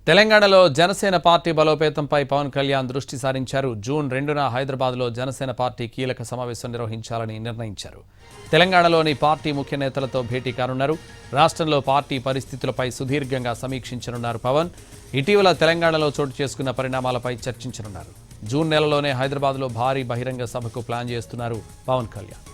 తెలంగాణలో జనసేన పార్టీ బలోపేతంపై పవన్ కళ్యాణ్ దృష్టి సారించారు. జూన్ 2న హైదరాబాద్లో జనసేన పార్టీ కీలక సమావేశం నిర్వహించాలని నిర్ణయించారు. తెలంగాణలోని పార్టీ ముఖ్య నేతలతో భేటీ కానున్నారు. రాష్ట్రంలో పార్టీ పరిస్థితులపై సుదీర్ఘంగా సమీక్షించనున్నారు పవన్. ఇటీవల తెలంగాణలో చోటు చేసుకున్న పరిణామాలపై చర్చించనున్నారు. జూన్ నెలలోనే హైదరాబాద్లో భారీ బహిరంగ సభకు ప్లాన్ చేస్తున్నారు పవన్ కళ్యాణ్.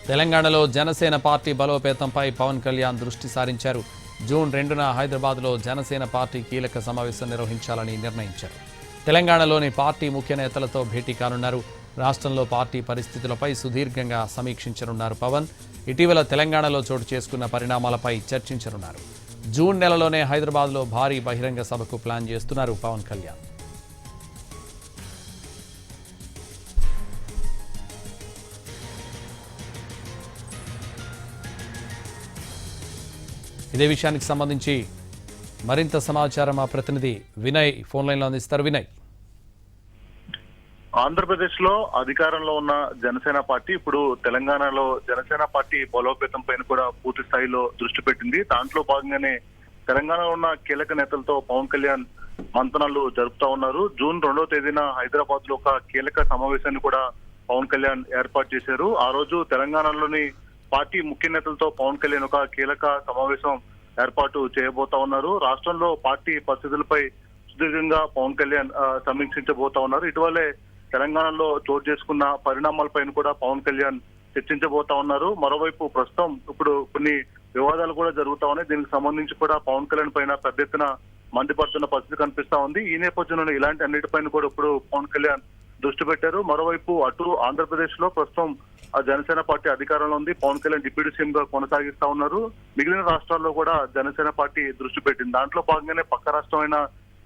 తెలంగాణలో జనసేన పార్టీ బలోపేతంపై పవన్ కళ్యాణ్ దృష్టి సారించారు. జూన్ 2న హైదరాబాద్లో జనసేన పార్టీ కీలక సమావేశం నిర్వహించాలని నిర్ణయించారు. తెలంగాణలోని పార్టీ ముఖ్య నేతలతో భేటీ కానున్నారు. రాష్ట్రంలో పార్టీ పరిస్థితులపై సుదీర్ఘంగా సమీక్షించనున్నారు పవన్. ఇటీవల తెలంగాణలో చోటు చేసుకున్న పరిణామాలపై చర్చించనున్నారు. జూన్ నెలలోనే హైదరాబాద్లో భారీ బహిరంగ సభకు ప్లాన్ చేస్తున్నారు పవన్ కళ్యాణ్. ఇదే విషయానికి సంబంధించి మరింత సమాచారం మా ప్రతినిధి వినయ్ ఫోన్ లైన్ లో అందిస్తారు. వినయ్, ఆంధ్రప్రదేశ్ లో అధికారంలో ఉన్న జనసేన పార్టీ ఇప్పుడు తెలంగాణలో జనసేన పార్టీ బలోపేతం పైన కూడా పూర్తి స్థాయిలో దృష్టి పెట్టింది. దాంట్లో భాగంగానే తెలంగాణలో ఉన్న కీలక నేతలతో పవన్ కళ్యాణ్ మంతనాలు జరుపుతా ఉన్నారు. జూన్ 2వ తేదీన హైదరాబాద్ లో ఒక కీలక సమావేశాన్ని కూడా పవన్ కళ్యాణ్ ఏర్పాటు చేశారు. ఆ రోజు తెలంగాణలోని పార్టీ ముఖ్య నేతలతో పవన్ కళ్యాణ్ ఒక కీలక సమావేశం ఏర్పాటు చేయబోతా ఉన్నారు. రాష్ట్రంలో పార్టీ పరిస్థితులపై సుదీర్ఘంగా పవన్ కళ్యాణ్ సమీక్షించబోతా ఉన్నారు. ఇటీవలే తెలంగాణలో చోటు చేసుకున్న పరిణామాలపైన కూడా పవన్ కళ్యాణ్ చర్చించబోతా ఉన్నారు. మరోవైపు ప్రస్తుతం ఇప్పుడు కొన్ని వివాదాలు కూడా జరుగుతా ఉన్నాయి. దీనికి సంబంధించి కూడా పవన్ కళ్యాణ్ పైన పెద్ద ఎత్తున మండిపడుతున్న పరిస్థితి కనిపిస్తా ఉంది. ఈ నేపథ్యంలో ఇలాంటి అన్నిటిపైన కూడా ఇప్పుడు పవన్ కళ్యాణ్ దృష్టి పెట్టారు. మరోవైపు అటు ఆంధ్రప్రదేశ్ లో ప్రస్తుతం ఆ జనసేన పార్టీ అధికారంలో ఉంది. పవన్ కళ్యాణ్ డిప్యూటీ సీఎం గా కొనసాగిస్తా ఉన్నారు. మిగిలిన రాష్ట్రాల్లో కూడా జనసేన పార్టీ దృష్టి పెట్టింది. దాంట్లో భాగంగానే పక్క రాష్ట్రమైన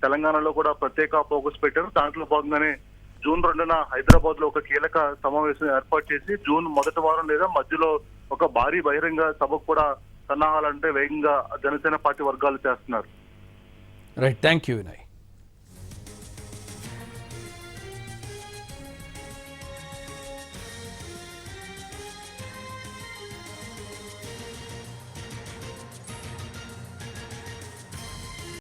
తెలంగాణలో కూడా ప్రత్యేక ఫోకస్ పెట్టారు. దాంట్లో భాగంగానే జూన్ 2న హైదరాబాద్ లో ఒక కీలక సమావేశం ఏర్పాటు చేసి జూన్ మొదటి వారం లేదా మధ్యలో ఒక భారీ బహిరంగ సభకు కూడా సన్నాహాలంటే వేగంగా జనసేన పార్టీ వర్గాలు చేస్తున్నారు. Right, thank you Vinay.